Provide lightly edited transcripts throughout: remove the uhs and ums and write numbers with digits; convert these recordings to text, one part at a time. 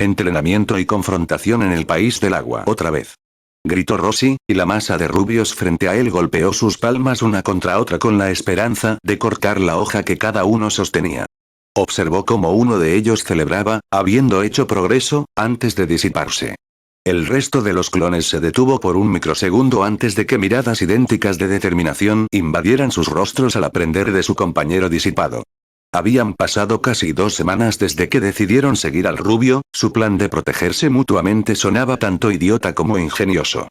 Entrenamiento y confrontación en el país del agua. Otra vez. Gritó Rossi, y la masa de rubios frente a él golpeó sus palmas una contra otra con la esperanza de cortar la hoja que cada uno sostenía. Observó cómo uno de ellos celebraba, habiendo hecho progreso, antes de disiparse. El resto de los clones se detuvo por un microsegundo antes de que miradas idénticas de determinación invadieran sus rostros al aprender de su compañero disipado. Habían pasado casi 2 semanas desde que decidieron seguir al rubio, su plan de protegerse mutuamente sonaba tanto idiota como ingenioso.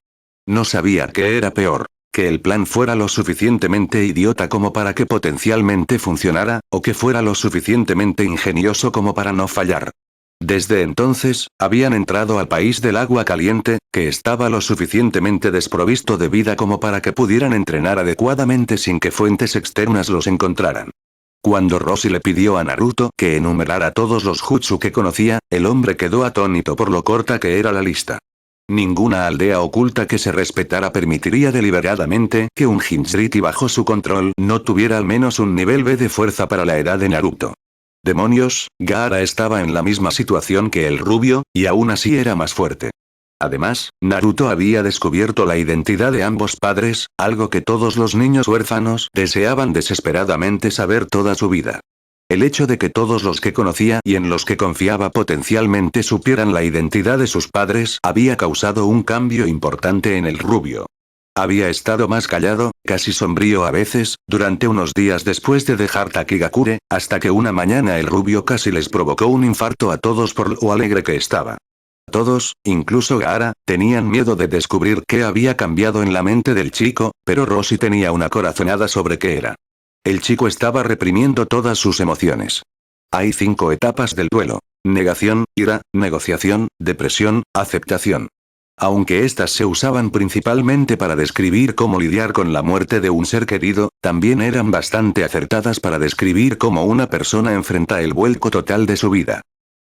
No sabía qué era peor, que el plan fuera lo suficientemente idiota como para que potencialmente funcionara, o que fuera lo suficientemente ingenioso como para no fallar. Desde entonces, habían entrado al país del agua caliente, que estaba lo suficientemente desprovisto de vida como para que pudieran entrenar adecuadamente sin que fuentes externas los encontraran. Cuando Rossi le pidió a Naruto que enumerara todos los jutsu que conocía, el hombre quedó atónito por lo corta que era la lista. Ninguna aldea oculta que se respetara permitiría deliberadamente que un Jinchuriki bajo su control no tuviera al menos un nivel B de fuerza para la edad de Naruto. Demonios, Gaara estaba en la misma situación que el rubio, y aún así era más fuerte. Además, Naruto había descubierto la identidad de ambos padres, algo que todos los niños huérfanos deseaban desesperadamente saber toda su vida. El hecho de que todos los que conocía y en los que confiaba potencialmente supieran la identidad de sus padres había causado un cambio importante en el rubio. Había estado más callado, casi sombrío a veces, durante unos días después de dejar Takigakure, hasta que una mañana el rubio casi les provocó un infarto a todos por lo alegre que estaba. Todos, incluso Gaara, tenían miedo de descubrir qué había cambiado en la mente del chico, pero Rossi tenía una corazonada sobre qué era. El chico estaba reprimiendo todas sus emociones. Hay 5 etapas del duelo: negación, ira, negociación, depresión, aceptación. Aunque estas se usaban principalmente para describir cómo lidiar con la muerte de un ser querido, también eran bastante acertadas para describir cómo una persona enfrenta el vuelco total de su vida.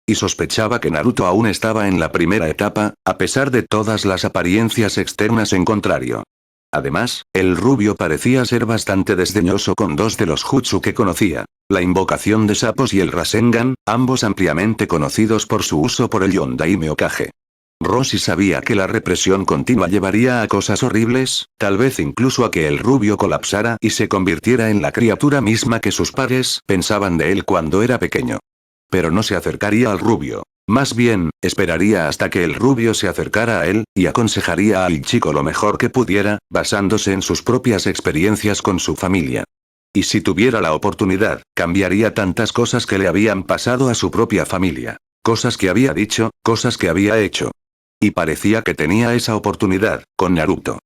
Y sospechaba que Naruto aún estaba en la primera etapa, a pesar de todas las apariencias externas en contrario. Además, el rubio parecía ser bastante desdeñoso con 2 de los jutsu que conocía: la invocación de sapos y el Rasengan, ambos ampliamente conocidos por su uso por el Yondaime Hokage. Rossi sabía que la represión continua llevaría a cosas horribles, tal vez incluso a que el rubio colapsara y se convirtiera en la criatura misma que sus padres pensaban de él cuando era pequeño. Pero no se acercaría al rubio. Más bien, esperaría hasta que el rubio se acercara a él, y aconsejaría al chico lo mejor que pudiera, basándose en sus propias experiencias con su familia. Y si tuviera la oportunidad, cambiaría tantas cosas que le habían pasado a su propia familia. Cosas que había dicho, cosas que había hecho. Y parecía que tenía esa oportunidad, con Naruto.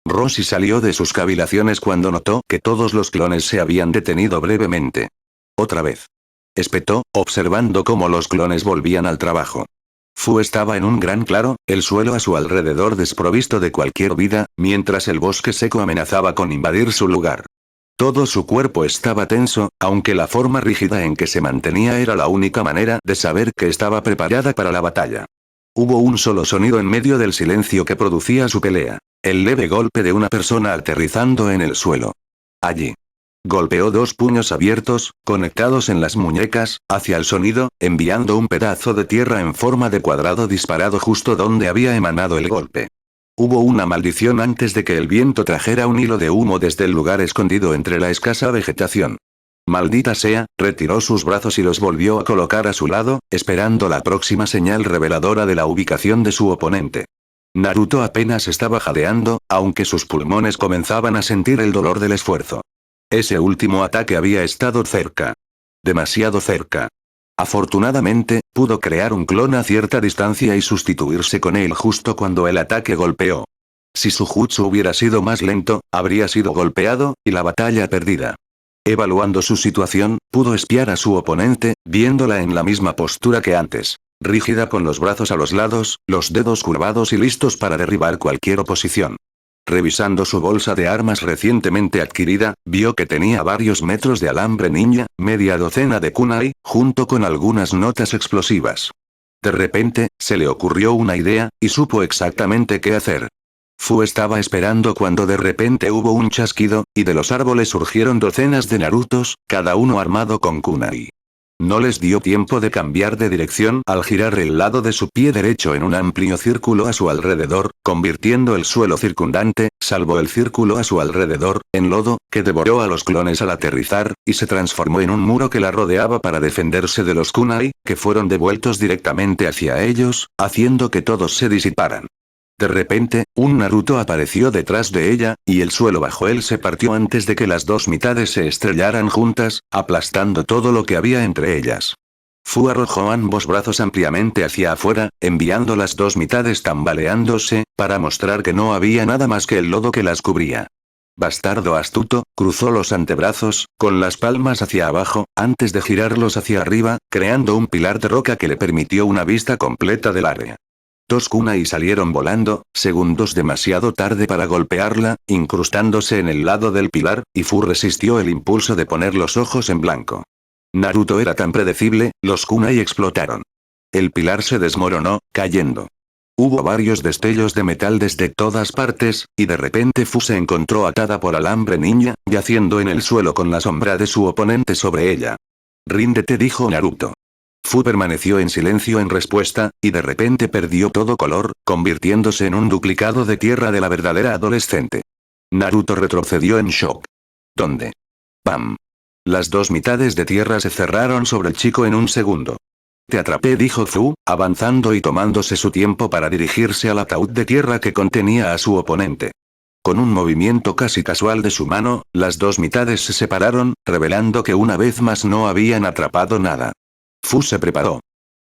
Rossi salió de sus cavilaciones cuando notó que todos los clones se habían detenido brevemente. Otra vez. Espetó, observando cómo los clones volvían al trabajo. Fu estaba en un gran claro, el suelo a su alrededor desprovisto de cualquier vida, mientras el bosque seco amenazaba con invadir su lugar. Todo su cuerpo estaba tenso, aunque la forma rígida en que se mantenía era la única manera de saber que estaba preparada para la batalla. Hubo un solo sonido en medio del silencio que producía su pelea: el leve golpe de una persona aterrizando en el suelo. Allí. Golpeó 2 puños abiertos, conectados en las muñecas, hacia el sonido, enviando un pedazo de tierra en forma de cuadrado disparado justo donde había emanado el golpe. Hubo una maldición antes de que el viento trajera un hilo de humo desde el lugar escondido entre la escasa vegetación. Maldita sea, retiró sus brazos y los volvió a colocar a su lado, esperando la próxima señal reveladora de la ubicación de su oponente. Naruto apenas estaba jadeando, aunque sus pulmones comenzaban a sentir el dolor del esfuerzo. Ese último ataque había estado cerca. Demasiado cerca. Afortunadamente, pudo crear un clon a cierta distancia y sustituirse con él justo cuando el ataque golpeó. Si su jutsu hubiera sido más lento, habría sido golpeado, y la batalla perdida. Evaluando su situación, pudo espiar a su oponente, viéndola en la misma postura que antes. Rígida con los brazos a los lados, los dedos curvados y listos para derribar cualquier oposición. Revisando su bolsa de armas recientemente adquirida, vio que tenía varios metros de alambre ninja, media docena de kunai, junto con algunas notas explosivas. De repente, se le ocurrió una idea, y supo exactamente qué hacer. Fu estaba esperando cuando de repente hubo un chasquido, y de los árboles surgieron docenas de Narutos, cada uno armado con kunai. No les dio tiempo de cambiar de dirección al girar el lado de su pie derecho en un amplio círculo a su alrededor, convirtiendo el suelo circundante, salvo el círculo a su alrededor, en lodo, que devoró a los clones al aterrizar, y se transformó en un muro que la rodeaba para defenderse de los kunai, que fueron devueltos directamente hacia ellos, haciendo que todos se disiparan. De repente, un Naruto apareció detrás de ella, y el suelo bajo él se partió antes de que las dos mitades se estrellaran juntas, aplastando todo lo que había entre ellas. Fu arrojó ambos brazos ampliamente hacia afuera, enviando las dos mitades tambaleándose, para mostrar que no había nada más que el lodo que las cubría. Bastardo astuto, cruzó los antebrazos, con las palmas hacia abajo, antes de girarlos hacia arriba, creando un pilar de roca que le permitió una vista completa del área. Dos kunai salieron volando, segundos demasiado tarde para golpearla, incrustándose en el lado del pilar, y Fu resistió el impulso de poner los ojos en blanco. Naruto era tan predecible, los kunai explotaron. El pilar se desmoronó, cayendo. Hubo varios destellos de metal desde todas partes, y de repente Fu se encontró atada por alambre ninja, yaciendo en el suelo con la sombra de su oponente sobre ella. «Ríndete», dijo Naruto. Fu permaneció en silencio en respuesta, y de repente perdió todo color, convirtiéndose en un duplicado de tierra de la verdadera adolescente. Naruto retrocedió en shock. ¿Dónde? ¡Pam! Las dos mitades de tierra se cerraron sobre el chico en un segundo. «Te atrapé», dijo Fu, avanzando y tomándose su tiempo para dirigirse al ataúd de tierra que contenía a su oponente. Con un movimiento casi casual de su mano, las dos mitades se separaron, revelando que una vez más no habían atrapado nada. Fu se preparó.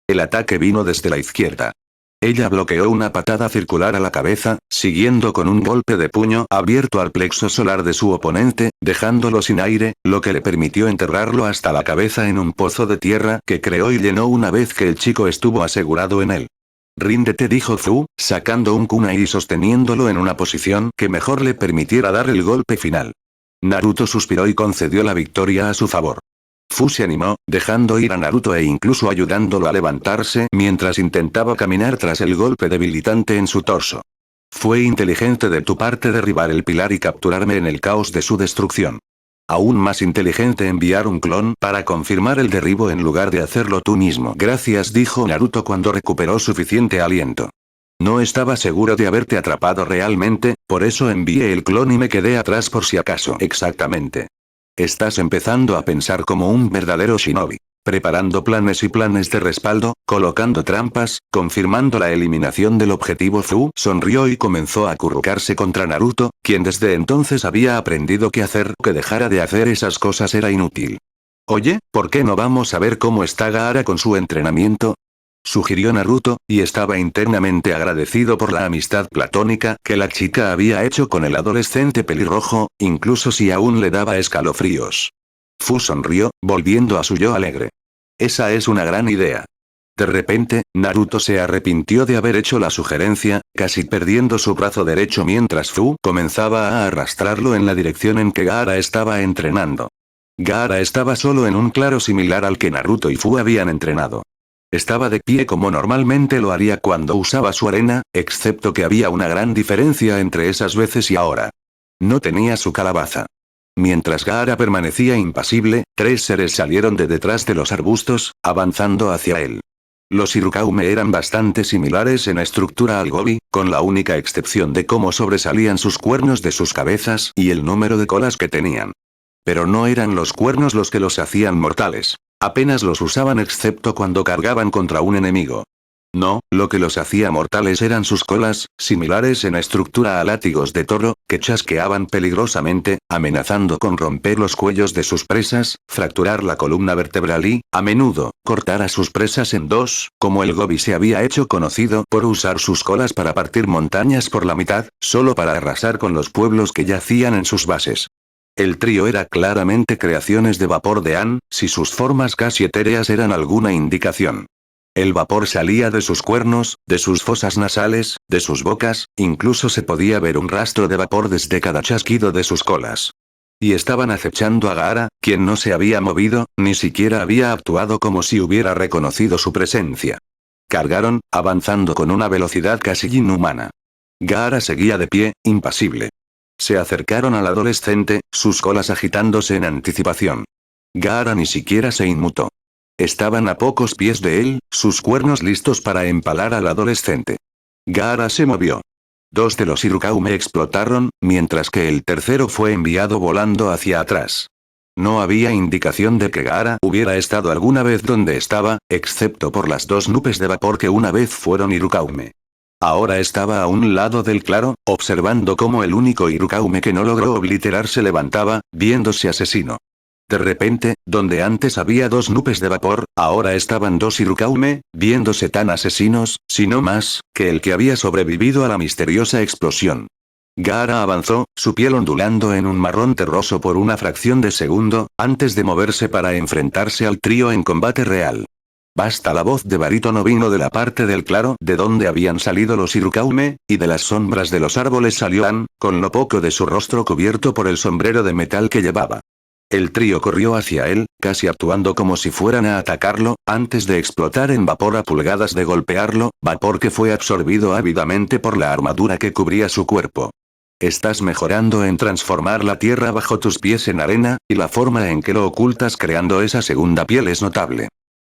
El ataque vino desde la izquierda. Ella bloqueó una patada circular a la cabeza, siguiendo con un golpe de puño abierto al plexo solar de su oponente, dejándolo sin aire, lo que le permitió enterrarlo hasta la cabeza en un pozo de tierra que creó y llenó una vez que el chico estuvo asegurado en él. «Ríndete», dijo Fu, sacando un kunai y sosteniéndolo en una posición que mejor le permitiera dar el golpe final. Naruto suspiró y concedió la victoria a su favor. Fu se animó, dejando ir a Naruto e incluso ayudándolo a levantarse mientras intentaba caminar tras el golpe debilitante en su torso. «Fue inteligente de tu parte derribar el pilar y capturarme en el caos de su destrucción. Aún más inteligente enviar un clon para confirmar el derribo en lugar de hacerlo tú mismo». «Gracias», dijo Naruto cuando recuperó suficiente aliento. «No estaba seguro de haberte atrapado realmente, por eso envié el clon y me quedé atrás por si acaso». «Exactamente. Estás empezando a pensar como un verdadero shinobi. Preparando planes y planes de respaldo, colocando trampas, confirmando la eliminación del objetivo». Fu sonrió y comenzó a acurrucarse contra Naruto, quien desde entonces había aprendido que hacer que dejara de hacer esas cosas era inútil. «Oye, ¿por qué no vamos a ver cómo está Gaara con su entrenamiento?», sugirió Naruto, y estaba internamente agradecido por la amistad platónica que la chica había hecho con el adolescente pelirrojo, incluso si aún le daba escalofríos. Fu sonrió, volviendo a su yo alegre. «Esa es una gran idea». De repente, Naruto se arrepintió de haber hecho la sugerencia, casi perdiendo su brazo derecho mientras Fu comenzaba a arrastrarlo en la dirección en que Gaara estaba entrenando. Gaara estaba solo en un claro similar al que Naruto y Fu habían entrenado. Estaba de pie como normalmente lo haría cuando usaba su arena, excepto que había una gran diferencia entre esas veces y ahora. No tenía su calabaza. Mientras Gaara permanecía impasible, tres seres salieron de detrás de los arbustos, avanzando hacia él. Los Irukaume eran bastante similares en estructura al Gobi, con la única excepción de cómo sobresalían sus cuernos de sus cabezas y el número de colas que tenían. Pero no eran los cuernos los que los hacían mortales. Apenas los usaban excepto cuando cargaban contra un enemigo. No, lo que los hacía mortales eran sus colas, similares en estructura a látigos de toro, que chasqueaban peligrosamente, amenazando con romper los cuellos de sus presas, fracturar la columna vertebral y, a menudo, cortar a sus presas en dos, como el Gobi se había hecho conocido por usar sus colas para partir montañas por la mitad, solo para arrasar con los pueblos que yacían en sus bases. El trío era claramente creaciones de vapor de An, si sus formas casi etéreas eran alguna indicación. El vapor salía de sus cuernos, de sus fosas nasales, de sus bocas, incluso se podía ver un rastro de vapor desde cada chasquido de sus colas. Y estaban acechando a Gaara, quien no se había movido, ni siquiera había actuado como si hubiera reconocido su presencia. Cargaron, avanzando con una velocidad casi inhumana. Gaara seguía de pie, impasible. Se acercaron al adolescente, sus colas agitándose en anticipación. Gaara ni siquiera se inmutó. Estaban a pocos pies de él, sus cuernos listos para empalar al adolescente. Gaara se movió. Dos de los Irukaume explotaron, mientras que el tercero fue enviado volando hacia atrás. No había indicación de que Gaara hubiera estado alguna vez donde estaba, excepto por las dos nubes de vapor que una vez fueron Irukaume. Ahora estaba a un lado del claro, observando cómo el único Irukaume que no logró obliterar se levantaba, viéndose asesino. De repente, donde antes había dos nubes de vapor, ahora estaban dos Irukaume, viéndose tan asesinos, si no más, que el que había sobrevivido a la misteriosa explosión. Gaara avanzó, su piel ondulando en un marrón terroso por una fracción de segundo, antes de moverse para enfrentarse al trío en combate real. Basta, la voz de barítono vino de la parte del claro de donde habían salido los Irukaume, y de las sombras de los árboles salió Ann, con lo poco de su rostro cubierto por el sombrero de metal que llevaba. El trío corrió hacia él, casi actuando como si fueran a atacarlo, antes de explotar en vapor a pulgadas de golpearlo, vapor que fue absorbido ávidamente por la armadura que cubría su cuerpo. Estás mejorando en transformar la tierra bajo tus pies en arena, y la forma en que lo ocultas creando esa segunda piel es notable.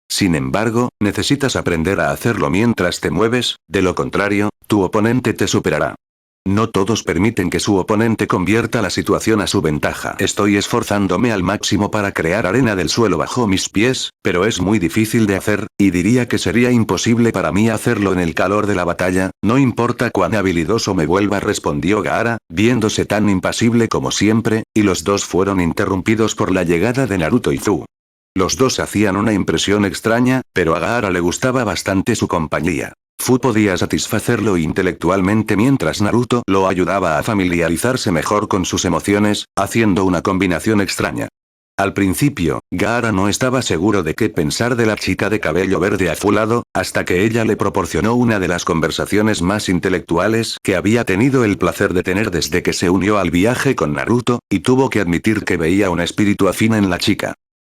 Sin embargo, necesitas aprender a hacerlo mientras te mueves, de lo contrario, tu oponente te superará. No todos permiten que su oponente convierta la situación a su ventaja. Estoy esforzándome al máximo para crear arena del suelo bajo mis pies, pero es muy difícil de hacer, y diría que sería imposible para mí hacerlo en el calor de la batalla, no importa cuán habilidoso me vuelva, respondió Gaara, viéndose tan impasible como siempre, y los dos fueron interrumpidos por la llegada de Naruto y Zu. Los dos hacían una impresión extraña, pero a Gaara le gustaba bastante su compañía. Fu podía satisfacerlo intelectualmente mientras Naruto lo ayudaba a familiarizarse mejor con sus emociones, haciendo una combinación extraña. Al principio, Gaara no estaba seguro de qué pensar de la chica de cabello verde azulado, hasta que ella le proporcionó una de las conversaciones más intelectuales que había tenido el placer de tener desde que se unió al viaje con Naruto, y tuvo que admitir que veía un espíritu afín en la chica.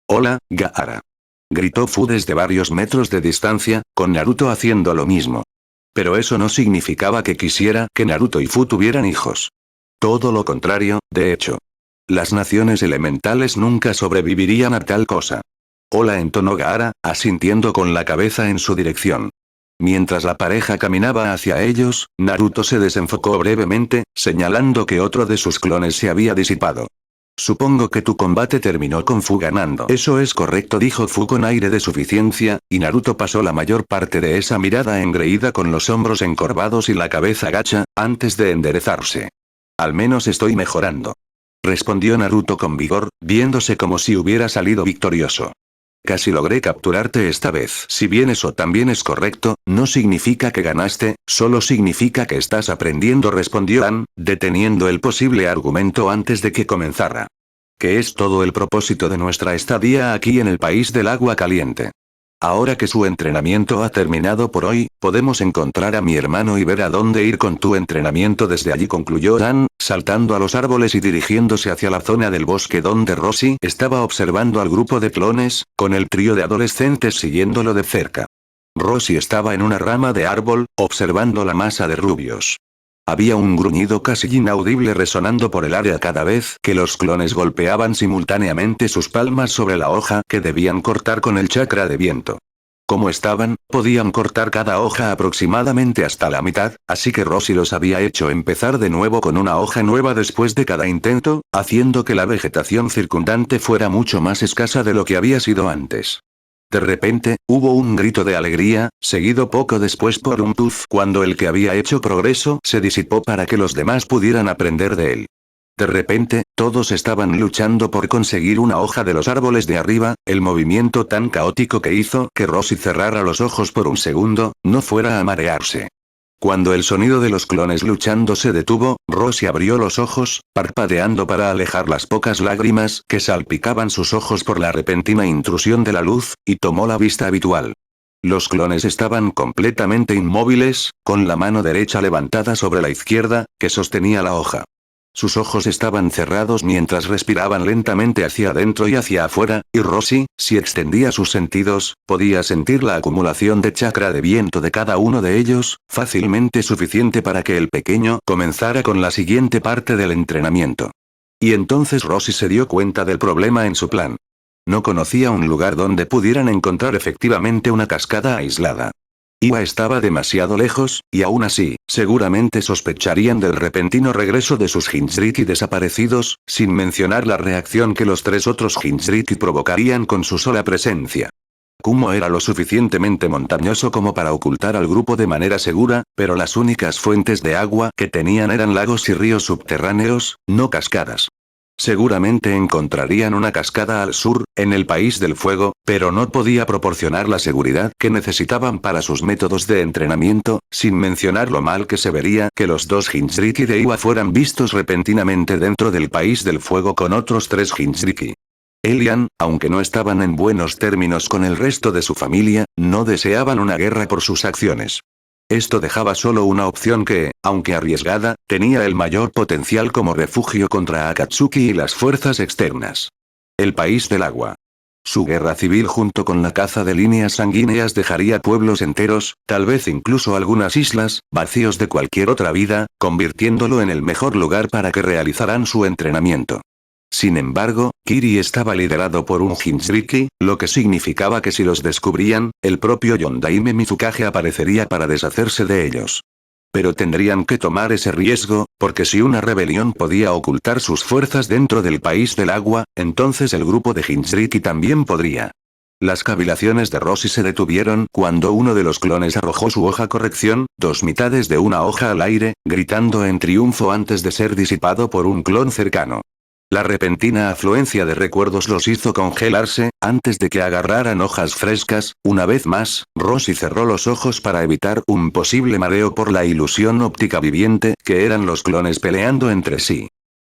«Hola, Gaara», gritó Fu desde varios metros de distancia, con Naruto haciendo lo mismo. Pero eso no significaba que quisiera que Naruto y Fu tuvieran hijos. Todo lo contrario, de hecho. Las naciones elementales nunca sobrevivirían a tal cosa. «Hola», entonó Gaara, asintiendo con la cabeza en su dirección. Mientras la pareja caminaba hacia ellos, Naruto se desenfocó brevemente, señalando que otro de sus clones se había disipado. «Supongo que tu combate terminó con Fu ganando». «Eso es correcto», dijo Fu con aire de suficiencia, y Naruto pasó la mayor parte de esa mirada engreída con los hombros encorvados y la cabeza gacha, antes de enderezarse. «Al menos estoy mejorando», respondió Naruto con vigor, viéndose como si hubiera salido victorioso. «Casi logré capturarte esta vez». «Si bien eso también es correcto, no significa que ganaste, solo significa que estás aprendiendo», respondió Ann, deteniendo el posible argumento antes de que comenzara. «Que es todo el propósito de nuestra estadía aquí en el país del agua caliente. Ahora que su entrenamiento ha terminado por hoy, podemos encontrar a mi hermano y ver a dónde ir con tu entrenamiento desde allí», concluyó Ann, saltando a los árboles y dirigiéndose hacia la zona del bosque donde Roshi estaba observando al grupo de clones, con el trío de adolescentes siguiéndolo de cerca. Roshi estaba en una rama de árbol, observando la masa de rubios. Había un gruñido casi inaudible resonando por el área cada vez que los clones golpeaban simultáneamente sus palmas sobre la hoja que debían cortar con el chakra de viento. Como estaban, podían cortar cada hoja aproximadamente hasta la mitad, así que Roshi los había hecho empezar de nuevo con una hoja nueva después de cada intento, haciendo que la vegetación circundante fuera mucho más escasa de lo que había sido antes. De repente, hubo un grito de alegría, seguido poco después por un tuf cuando el que había hecho progreso se disipó para que los demás pudieran aprender de él. De repente, todos estaban luchando por conseguir una hoja de los árboles de arriba, el movimiento tan caótico que hizo que Roshi cerrara los ojos por un segundo, no fuera a marearse. Cuando el sonido de los clones luchando se detuvo, Roshi abrió los ojos, parpadeando para alejar las pocas lágrimas que salpicaban sus ojos por la repentina intrusión de la luz, y tomó la vista habitual. Los clones estaban completamente inmóviles, con la mano derecha levantada sobre la izquierda, que sostenía la hoja. Sus ojos estaban cerrados mientras respiraban lentamente hacia adentro y hacia afuera, y Roshi, si extendía sus sentidos, podía sentir la acumulación de chakra de viento de cada uno de ellos, fácilmente suficiente para que el pequeño comenzara con la siguiente parte del entrenamiento. Y entonces Roshi se dio cuenta del problema en su plan. No conocía un lugar donde pudieran encontrar efectivamente una cascada aislada. Iwa estaba demasiado lejos, y aún así, seguramente sospecharían del repentino regreso de sus Jinchuriki desaparecidos, sin mencionar la reacción que los 3 otros Jinchuriki provocarían con su sola presencia. Kumo era lo suficientemente montañoso como para ocultar al grupo de manera segura, pero las únicas fuentes de agua que tenían eran lagos y ríos subterráneos, no cascadas. Seguramente encontrarían una cascada al sur, en el País del Fuego, pero no podía proporcionar la seguridad que necesitaban para sus métodos de entrenamiento, sin mencionar lo mal que se vería que los 2 Jinchuriki de Iwa fueran vistos repentinamente dentro del País del Fuego con otros 3 Jinchuriki. Elian, aunque no estaban en buenos términos con el resto de su familia, no deseaban una guerra por sus acciones. Esto dejaba solo una opción que, aunque arriesgada, tenía el mayor potencial como refugio contra Akatsuki y las fuerzas externas. El País del Agua. Su guerra civil junto con la caza de líneas sanguíneas dejaría pueblos enteros, tal vez incluso algunas islas, vacíos de cualquier otra vida, convirtiéndolo en el mejor lugar para que realizaran su entrenamiento. Sin embargo, Kiri estaba liderado por un Jinchuriki, lo que significaba que si los descubrían, el propio Yondaime Mizukage aparecería para deshacerse de ellos. Pero tendrían que tomar ese riesgo, porque si una rebelión podía ocultar sus fuerzas dentro del País del Agua, entonces el grupo de Jinchuriki también podría. Las cavilaciones de Rossi se detuvieron cuando uno de los clones arrojó su hoja corrección, 2 mitades de una hoja al aire, gritando en triunfo antes de ser disipado por un clon cercano. La repentina afluencia de recuerdos los hizo congelarse, antes de que agarraran hojas frescas. Una vez más, Rossi cerró los ojos para evitar un posible mareo por la ilusión óptica viviente que eran los clones peleando entre sí.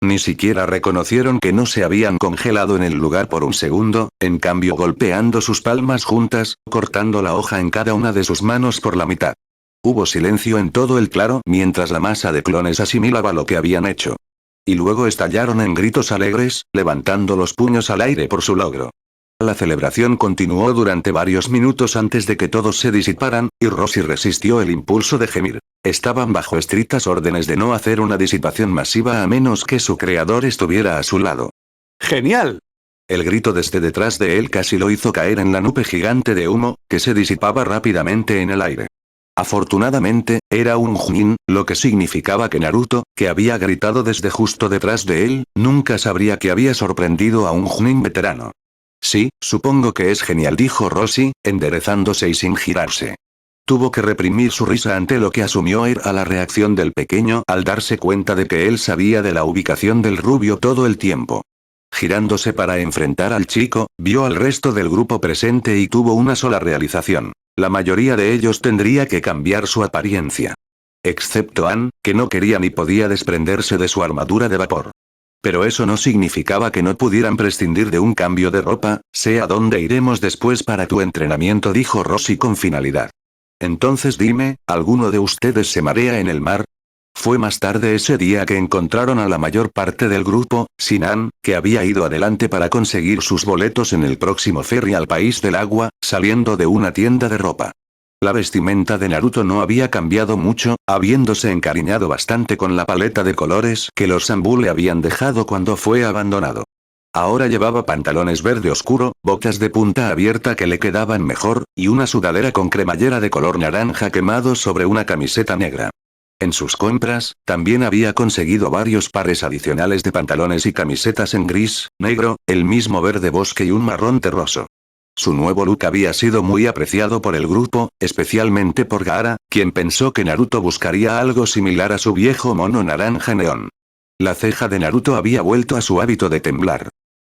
Ni siquiera reconocieron que no se habían congelado en el lugar por un segundo, en cambio golpeando sus palmas juntas, cortando la hoja en cada una de sus manos por la mitad. Hubo silencio en todo el claro mientras la masa de clones asimilaba lo que habían hecho. Y luego estallaron en gritos alegres, levantando los puños al aire por su logro. La celebración continuó durante varios minutos antes de que todos se disiparan, y Rossi resistió el impulso de gemir. Estaban bajo estrictas órdenes de no hacer una disipación masiva a menos que su creador estuviera a su lado. ¡Genial! El grito desde detrás de él casi lo hizo caer en la nube gigante de humo, que se disipaba rápidamente en el aire. Afortunadamente, era un Chunin, lo que significaba que Naruto, que había gritado desde justo detrás de él, nunca sabría que había sorprendido a un Chunin veterano. Sí, supongo que es genial, dijo Rossi, enderezándose y sin girarse. Tuvo que reprimir su risa ante lo que asumió era la reacción del pequeño al darse cuenta de que él sabía de la ubicación del rubio todo el tiempo. Girándose para enfrentar al chico, vio al resto del grupo presente y tuvo una sola realización. La mayoría de ellos tendría que cambiar su apariencia. Excepto Ann, que no quería ni podía desprenderse de su armadura de vapor. Pero eso no significaba que no pudieran prescindir de un cambio de ropa, sé a dónde iremos después para tu entrenamiento, dijo Rossi con finalidad. Entonces dime, ¿alguno de ustedes se marea en el mar? Fue más tarde ese día que encontraron a la mayor parte del grupo, sin Ann, que había ido adelante para conseguir sus boletos en el próximo ferry al País del Agua, saliendo de una tienda de ropa. La vestimenta de Naruto no había cambiado mucho, habiéndose encariñado bastante con la paleta de colores que los Zanbu le habían dejado cuando fue abandonado. Ahora llevaba pantalones verde oscuro, botas de punta abierta que le quedaban mejor, y una sudadera con cremallera de color naranja quemado sobre una camiseta negra. En sus compras, también había conseguido varios pares adicionales de pantalones y camisetas en gris, negro, el mismo verde bosque y un marrón terroso. Su nuevo look había sido muy apreciado por el grupo, especialmente por Gaara, quien pensó que Naruto buscaría algo similar a su viejo mono naranja neón. La ceja de Naruto había vuelto a su hábito de temblar.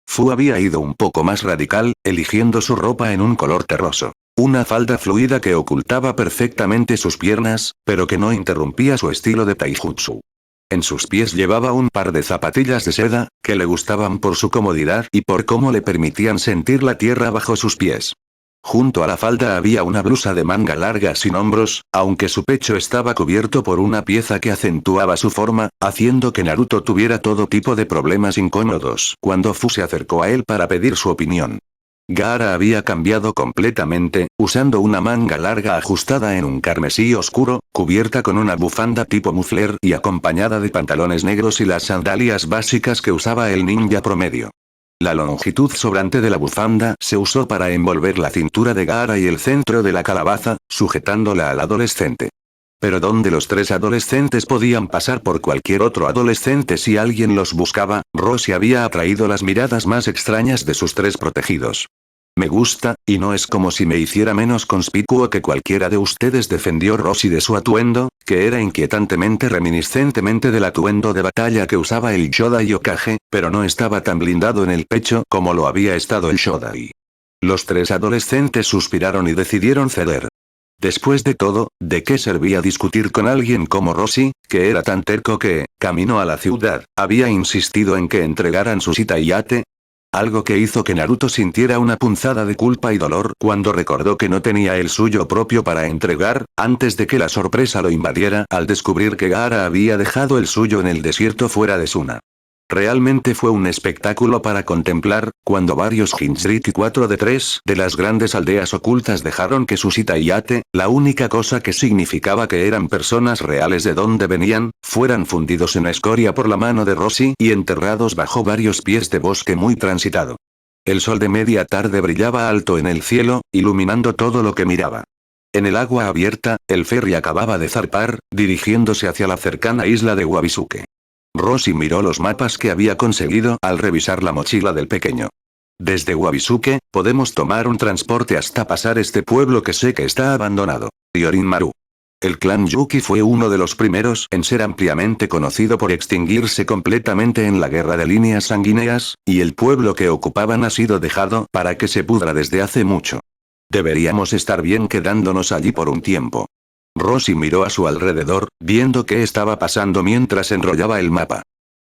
Fu había ido un poco más radical, eligiendo su ropa en un color terroso. Una falda fluida que ocultaba perfectamente sus piernas, pero que no interrumpía su estilo de taijutsu. En sus pies llevaba un par de zapatillas de seda, que le gustaban por su comodidad y por cómo le permitían sentir la tierra bajo sus pies. Junto a la falda había una blusa de manga larga sin hombros, aunque su pecho estaba cubierto por una pieza que acentuaba su forma, haciendo que Naruto tuviera todo tipo de problemas incómodos cuando Fu se acercó a él para pedir su opinión. Gaara había cambiado completamente, usando una manga larga ajustada en un carmesí oscuro, cubierta con una bufanda tipo muffler y acompañada de pantalones negros y las sandalias básicas que usaba el ninja promedio. La longitud sobrante de la bufanda se usó para envolver la cintura de Gaara y el centro de la calabaza, sujetándola al adolescente. Pero ¿dónde los tres adolescentes podían pasar por cualquier otro adolescente si alguien los buscaba? Rosie había atraído las miradas más extrañas de sus tres protegidos. Me gusta, y no es como si me hiciera menos conspicuo que cualquiera de ustedes, defendió Rosie de su atuendo, que era inquietantemente reminiscentemente del atuendo de batalla que usaba el Shodai Hokage, pero no estaba tan blindado en el pecho como lo había estado el Shodai. Los tres adolescentes suspiraron y decidieron ceder. Después de todo, ¿de qué servía discutir con alguien como Rosie, que era tan terco que, camino a la ciudad, había insistido en que entregaran su Shitayate? Algo que hizo que Naruto sintiera una punzada de culpa y dolor cuando recordó que no tenía el suyo propio para entregar, antes de que la sorpresa lo invadiera al descubrir que Gaara había dejado el suyo en el desierto fuera de Suna. Realmente fue un espectáculo para contemplar, cuando varios Jinchuriki 4 de 3 de las grandes aldeas ocultas dejaron que su Shitayate, la única cosa que significaba que eran personas reales de donde venían, fueran fundidos en escoria por la mano de Rosie y enterrados bajo varios pies de bosque muy transitado. El sol de media tarde brillaba alto en el cielo, iluminando todo lo que miraba. En el agua abierta, el ferry acababa de zarpar, dirigiéndose hacia la cercana isla de Wabisuke. Rosie miró los mapas que había conseguido al revisar la mochila del pequeño. Desde Wabisuke, podemos tomar un transporte hasta pasar este pueblo que sé que está abandonado. Yorinmaru. El clan Yuki fue uno de los primeros en ser ampliamente conocido por extinguirse completamente en la guerra de líneas sanguíneas, y el pueblo que ocupaban ha sido dejado para que se pudra desde hace mucho. Deberíamos estar bien quedándonos allí por un tiempo. Rosie miró a su alrededor, viendo qué estaba pasando mientras enrollaba el mapa.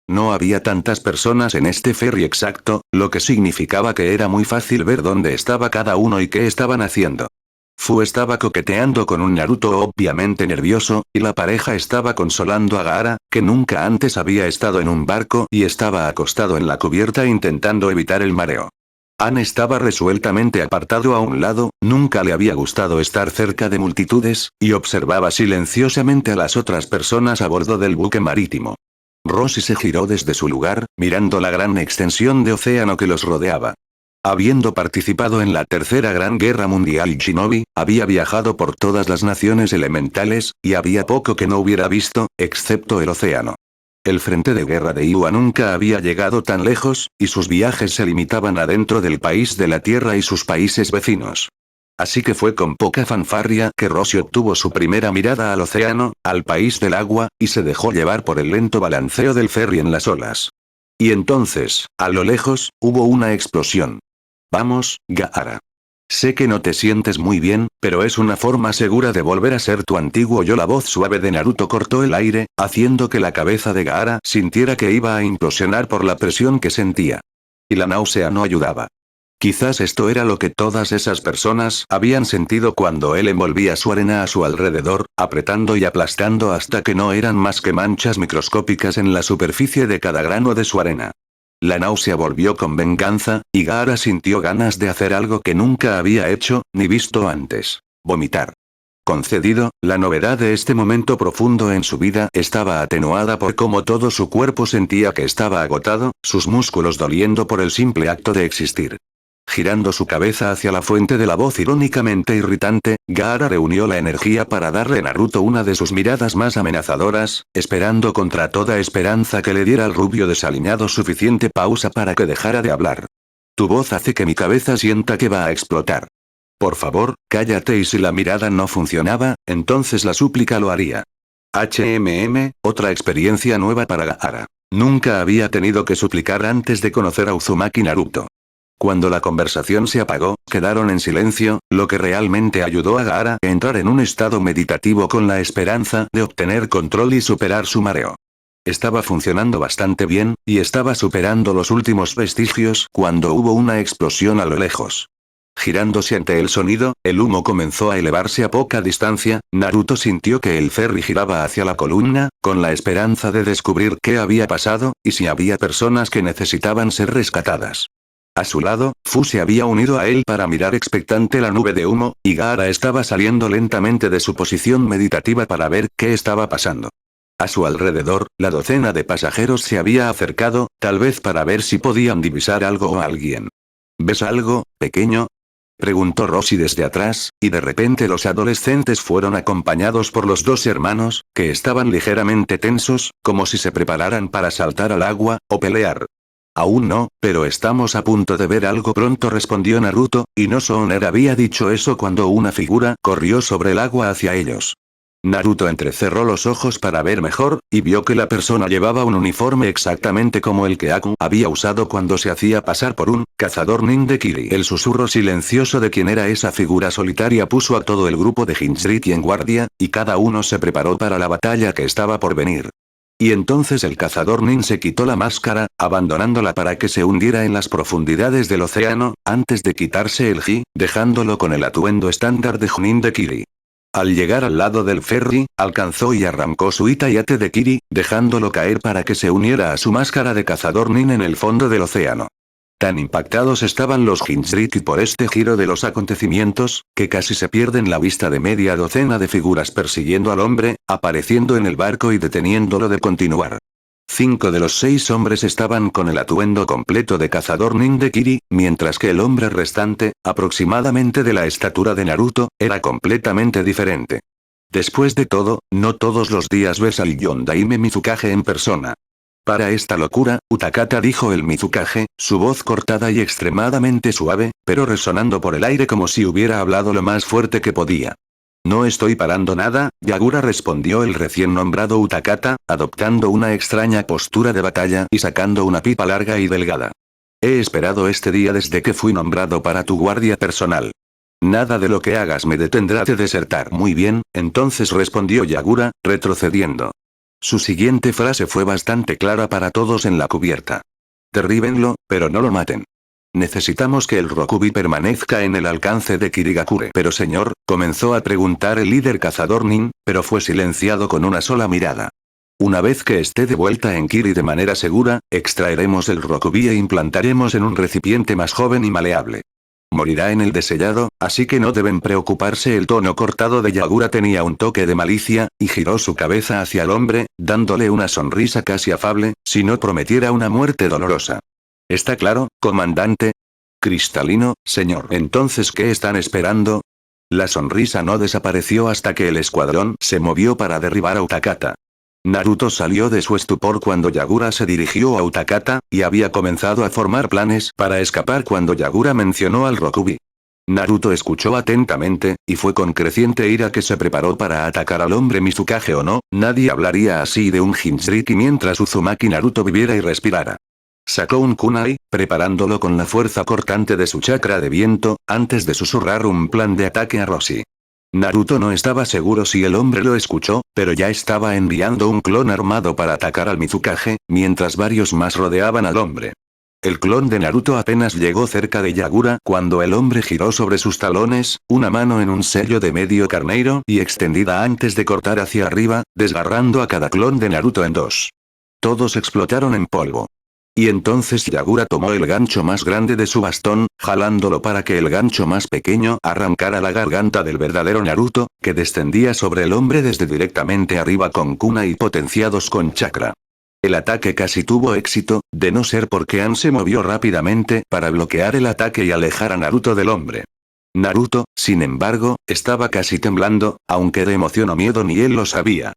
No había tantas personas en este ferry exacto, lo que significaba que era muy fácil ver dónde estaba cada uno y qué estaban haciendo. Fu estaba coqueteando con un Naruto obviamente nervioso, y la pareja estaba consolando a Gaara, que nunca antes había estado en un barco y estaba acostado en la cubierta intentando evitar el mareo. Anne estaba resueltamente apartado a un lado, nunca le había gustado estar cerca de multitudes, y observaba silenciosamente a las otras personas a bordo del buque marítimo. Rosie se giró desde su lugar, mirando la gran extensión de océano que los rodeaba. Habiendo participado en la Tercera Gran Guerra Mundial, Shinobi había viajado por todas las naciones elementales, y había poco que no hubiera visto, excepto el océano. El frente de guerra de Iwa nunca había llegado tan lejos, y sus viajes se limitaban a dentro del país de la Tierra y sus países vecinos. Así que fue con poca fanfarria que Rosie obtuvo su primera mirada al océano, al país del agua, y se dejó llevar por el lento balanceo del ferry en las olas. Y entonces, a lo lejos, hubo una explosión. Vamos, Gaara. Sé que no te sientes muy bien, pero es una forma segura de volver a ser tu antiguo yo. La voz suave de Naruto cortó el aire, haciendo que la cabeza de Gaara sintiera que iba a implosionar por la presión que sentía. Y la náusea no ayudaba. Quizás esto era lo que todas esas personas habían sentido cuando él envolvía su arena a su alrededor, apretando y aplastando hasta que no eran más que manchas microscópicas en la superficie de cada grano de su arena. La náusea volvió con venganza, y Gaara sintió ganas de hacer algo que nunca había hecho, ni visto antes. Vomitar. Concedido, la novedad de este momento profundo en su vida estaba atenuada por cómo todo su cuerpo sentía que estaba agotado, sus músculos doliendo por el simple acto de existir. Girando su cabeza hacia la fuente de la voz irónicamente irritante, Gaara reunió la energía para darle a Naruto una de sus miradas más amenazadoras, esperando contra toda esperanza que le diera al rubio desaliñado suficiente pausa para que dejara de hablar. Tu voz hace que mi cabeza sienta que va a explotar. Por favor, cállate, y si la mirada no funcionaba, entonces la súplica lo haría. Otra experiencia nueva para Gaara. Nunca había tenido que suplicar antes de conocer a Uzumaki Naruto. Cuando la conversación se apagó, quedaron en silencio, lo que realmente ayudó a Gaara a entrar en un estado meditativo con la esperanza de obtener control y superar su mareo. Estaba funcionando bastante bien, y estaba superando los últimos vestigios cuando hubo una explosión a lo lejos. Girándose ante el sonido, el humo comenzó a elevarse a poca distancia. Naruto sintió que el ferry giraba hacia la columna, con la esperanza de descubrir qué había pasado, y si había personas que necesitaban ser rescatadas. A su lado, Fu se había unido a él para mirar expectante la nube de humo, y Gaara estaba saliendo lentamente de su posición meditativa para ver qué estaba pasando. A su alrededor, la docena de pasajeros se había acercado, tal vez para ver si podían divisar algo o alguien. ¿Ves algo, pequeño? Preguntó Rosie desde atrás, y de repente los adolescentes fueron acompañados por los dos hermanos, que estaban ligeramente tensos, como si se prepararan para saltar al agua, o pelear. Aún no, pero estamos a punto de ver algo pronto, respondió Naruto, y no Sooner había dicho eso cuando una figura corrió sobre el agua hacia ellos. Naruto entrecerró los ojos para ver mejor, y vio que la persona llevaba un uniforme exactamente como el que Aku había usado cuando se hacía pasar por un cazador nin de Kiri. El susurro silencioso de quien era esa figura solitaria puso a todo el grupo de Jinchuriki en guardia, y cada uno se preparó para la batalla que estaba por venir. Y entonces el cazador nin se quitó la máscara, abandonándola para que se hundiera en las profundidades del océano, antes de quitarse el ji, dejándolo con el atuendo estándar de Chunin de Kiri. Al llegar al lado del ferry, alcanzó y arrancó su Itayate de Kiri, dejándolo caer para que se uniera a su máscara de cazador nin en el fondo del océano. Tan impactados estaban los Jinchuriki por este giro de los acontecimientos, que casi se pierden la vista de media docena de figuras persiguiendo al hombre, apareciendo en el barco y deteniéndolo de continuar. 5 de los 6 hombres estaban con el atuendo completo de cazador nin de Kiri, mientras que el hombre restante, aproximadamente de la estatura de Naruto, era completamente diferente. Después de todo, no todos los días ves al Yondaime Mizukage en persona. Para esta locura, Utakata, dijo el Mizukage, su voz cortada y extremadamente suave, pero resonando por el aire como si hubiera hablado lo más fuerte que podía. No estoy parando nada, Yagura, respondió el recién nombrado Utakata, adoptando una extraña postura de batalla y sacando una pipa larga y delgada. He esperado este día desde que fui nombrado para tu guardia personal. Nada de lo que hagas me detendrá de desertar. Muy bien, entonces, respondió Yagura, retrocediendo. Su siguiente frase fue bastante clara para todos en la cubierta. Derríbenlo, pero no lo maten. Necesitamos que el Rokubi permanezca en el alcance de Kirigakure. Pero señor, comenzó a preguntar el líder cazador nin, pero fue silenciado con una sola mirada. Una vez que esté de vuelta en Kiri de manera segura, extraeremos el Rokubi e implantaremos en un recipiente más joven y maleable. Morirá en el desellado, así que no deben preocuparse. El tono cortado de Yagura tenía un toque de malicia, y giró su cabeza hacia el hombre, dándole una sonrisa casi afable, si no prometiera una muerte dolorosa. ¿Está claro, comandante? Cristalino, señor. Entonces, ¿qué están esperando? La sonrisa no desapareció hasta que el escuadrón se movió para derribar a Utakata. Naruto salió de su estupor cuando Yagura se dirigió a Utakata, y había comenzado a formar planes para escapar cuando Yagura mencionó al Rokubi. Naruto escuchó atentamente, y fue con creciente ira que se preparó para atacar al hombre Mizukage. O no, nadie hablaría así de un Jinchuriki mientras Uzumaki Naruto viviera y respirara. Sacó un kunai, preparándolo con la fuerza cortante de su chakra de viento, antes de susurrar un plan de ataque a Roshi. Naruto no estaba seguro si el hombre lo escuchó, pero ya estaba enviando un clon armado para atacar al Mizukage, mientras varios más rodeaban al hombre. El clon de Naruto apenas llegó cerca de Yagura cuando el hombre giró sobre sus talones, una mano en un sello de medio carneiro y extendida antes de cortar hacia arriba, desgarrando a cada clon de Naruto en dos. Todos explotaron en polvo. Y entonces Yagura tomó el gancho más grande de su bastón, jalándolo para que el gancho más pequeño arrancara la garganta del verdadero Naruto, que descendía sobre el hombre desde directamente arriba con kunai potenciados con chakra. El ataque casi tuvo éxito, de no ser porque An se movió rápidamente para bloquear el ataque y alejar a Naruto del hombre. Naruto, sin embargo, estaba casi temblando, aunque de emoción o miedo ni él lo sabía.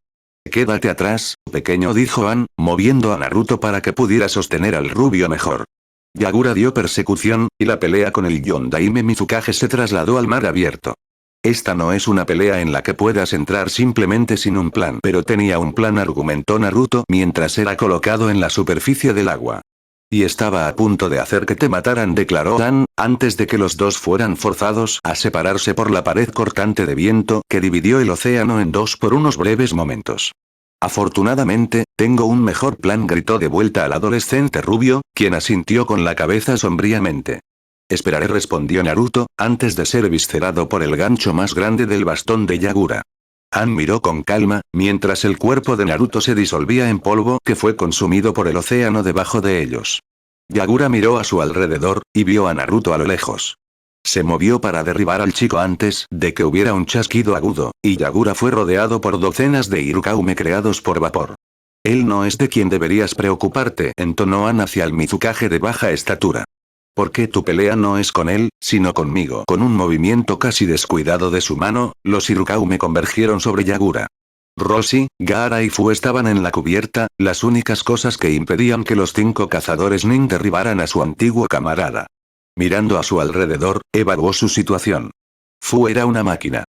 Quédate atrás, pequeño, dijo An, moviendo a Naruto para que pudiera sostener al rubio mejor. Yagura dio persecución, y la pelea con el Yondaime Mizukage se trasladó al mar abierto. Esta no es una pelea en la que puedas entrar simplemente sin un plan. Pero tenía un plan, argumentó Naruto mientras era colocado en la superficie del agua. Y estaba a punto de hacer que te mataran, declaró An, antes de que los dos fueran forzados a separarse por la pared cortante de viento que dividió el océano en dos por unos breves momentos. Afortunadamente, tengo un mejor plan, gritó de vuelta al adolescente rubio, quien asintió con la cabeza sombríamente. Esperaré, respondió Naruto, antes de ser viscerado por el gancho más grande del bastón de Yagura. An miró con calma, mientras el cuerpo de Naruto se disolvía en polvo que fue consumido por el océano debajo de ellos. Yagura miró a su alrededor, y vio a Naruto a lo lejos. Se movió para derribar al chico antes de que hubiera un chasquido agudo, y Yagura fue rodeado por docenas de Irukaume creados por vapor. Él no es de quien deberías preocuparte, entonó Ann hacia el Mizukage de baja estatura. ¿Por qué tu pelea no es con él, sino conmigo? Con un movimiento casi descuidado de su mano, los Irukaume convergieron sobre Yagura. Roshi, Gaara y Fu estaban en la cubierta, las únicas cosas que impedían que los 5 cazadores nin derribaran a su antiguo camarada. Mirando a su alrededor, evaluó su situación. Fu era una máquina.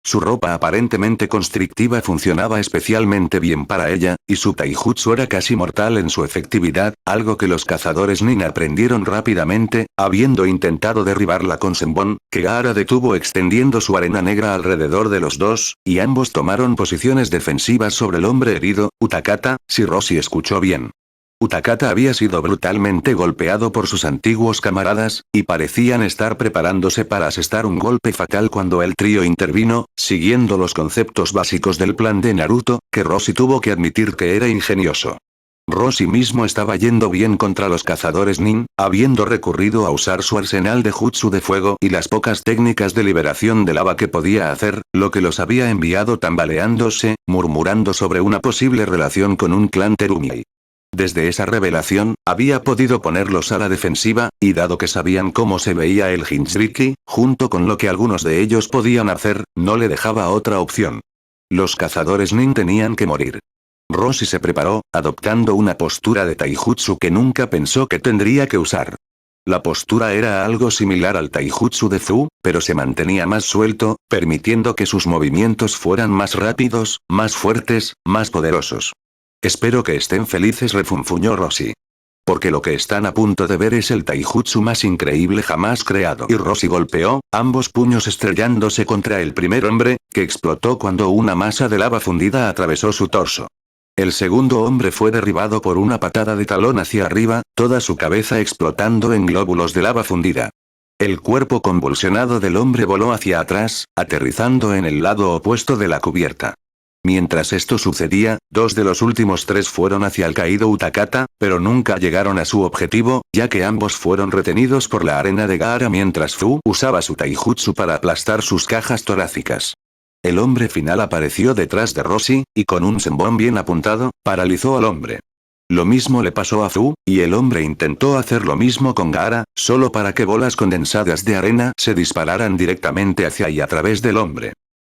Su ropa aparentemente constrictiva funcionaba especialmente bien para ella, y su taijutsu era casi mortal en su efectividad, algo que los cazadores nin aprendieron rápidamente, habiendo intentado derribarla con Senbon, que Gaara detuvo extendiendo su arena negra alrededor de los dos, y ambos tomaron posiciones defensivas sobre el hombre herido, Utakata, si Roshi escuchó bien. Utakata había sido brutalmente golpeado por sus antiguos camaradas, y parecían estar preparándose para asestar un golpe fatal cuando el trío intervino, siguiendo los conceptos básicos del plan de Naruto, que Roshi tuvo que admitir que era ingenioso. Roshi mismo estaba yendo bien contra los cazadores nin, habiendo recurrido a usar su arsenal de jutsu de fuego y las pocas técnicas de liberación de lava que podía hacer, lo que los había enviado tambaleándose, murmurando sobre una posible relación con un clan Terumiai. Desde esa revelación, había podido ponerlos a la defensiva, y dado que sabían cómo se veía el Jinchuriki, junto con lo que algunos de ellos podían hacer, no le dejaba otra opción. Los cazadores nin tenían que morir. Roshi se preparó, adoptando una postura de taijutsu que nunca pensó que tendría que usar. La postura era algo similar al taijutsu de Fu, pero se mantenía más suelto, permitiendo que sus movimientos fueran más rápidos, más fuertes, más poderosos. Espero que estén felices, refunfuñó Roshi. Porque lo que están a punto de ver es el taijutsu más increíble jamás creado. Y Roshi golpeó, ambos puños estrellándose contra el primer hombre, que explotó cuando una masa de lava fundida atravesó su torso. El segundo hombre fue derribado por una patada de talón hacia arriba, toda su cabeza explotando en glóbulos de lava fundida. El cuerpo convulsionado del hombre voló hacia atrás, aterrizando en el lado opuesto de la cubierta. Mientras esto sucedía, 2 de los últimos 3 fueron hacia el caído Utakata, pero nunca llegaron a su objetivo, ya que ambos fueron retenidos por la arena de Gaara mientras Fu usaba su taijutsu para aplastar sus cajas torácicas. El hombre final apareció detrás de Roshi, y con un senbon bien apuntado, paralizó al hombre. Lo mismo le pasó a Fu, y el hombre intentó hacer lo mismo con Gaara, solo para que bolas condensadas de arena se dispararan directamente hacia y a través del hombre.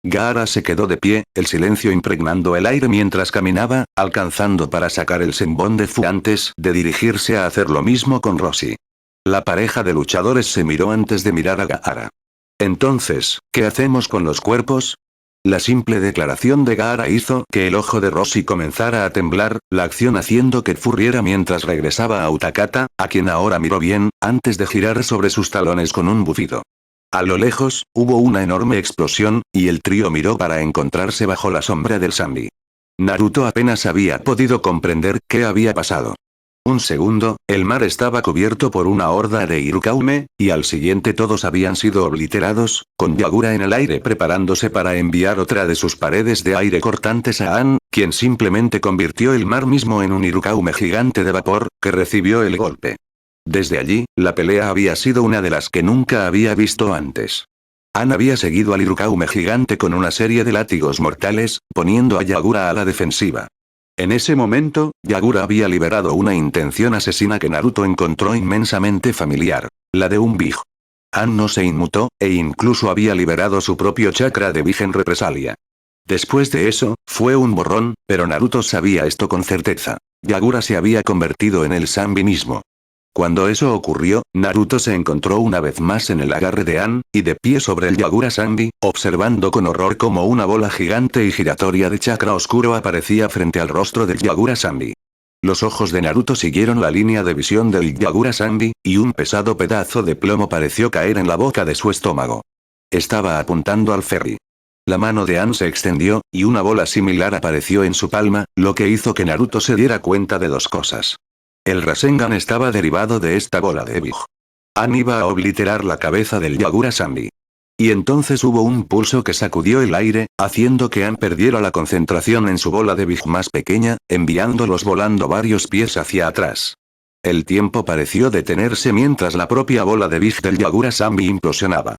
Gaara se quedó de pie, el silencio impregnando el aire mientras caminaba, alcanzando para sacar el senbon de Fu antes de dirigirse a hacer lo mismo con Roshi. La pareja de luchadores se miró antes de mirar a Gaara. Entonces, ¿qué hacemos con los cuerpos? La simple declaración de Gaara hizo que el ojo de Roshi comenzara a temblar, la acción haciendo que Fu riera mientras regresaba a Utakata, a quien ahora miró bien, antes de girar sobre sus talones con un bufido. A lo lejos, hubo una enorme explosión, y el trío miró para encontrarse bajo la sombra del Sanbi. Naruto apenas había podido comprender qué había pasado. Un segundo, el mar estaba cubierto por una horda de Irukaume, y al siguiente todos habían sido obliterados, con Yagura en el aire preparándose para enviar otra de sus paredes de aire cortantes a Ann, quien simplemente convirtió el mar mismo en un Irukaume gigante de vapor, que recibió el golpe. Desde allí, la pelea había sido una de las que nunca había visto antes. Ann había seguido al Irukaume gigante con una serie de látigos mortales, poniendo a Yagura a la defensiva. En ese momento, Yagura había liberado una intención asesina que Naruto encontró inmensamente familiar, la de un Big. Ann no se inmutó, e incluso había liberado su propio chakra de Big en represalia. Después de eso, fue un borrón, pero Naruto sabía esto con certeza. Yagura se había convertido en el Sanbi mismo. Cuando eso ocurrió, Naruto se encontró una vez más en el agarre de Ann, y de pie sobre el Yagura Sanbi, observando con horror cómo una bola gigante y giratoria de chakra oscuro aparecía frente al rostro del Yagura Sanbi. Los ojos de Naruto siguieron la línea de visión del Yagura Sanbi, y un pesado pedazo de plomo pareció caer en la boca de su estómago. Estaba apuntando al ferry. La mano de Ann se extendió, y una bola similar apareció en su palma, lo que hizo que Naruto se diera cuenta de 2 cosas. El Rasengan estaba derivado de esta bola de Big. Ann iba a obliterar la cabeza del Yagura Sanbi. Y entonces hubo un pulso que sacudió el aire, haciendo que Ann perdiera la concentración en su bola de Big más pequeña, enviándolos volando varios pies hacia atrás. El tiempo pareció detenerse mientras la propia bola de Big del Yagura Sambi implosionaba.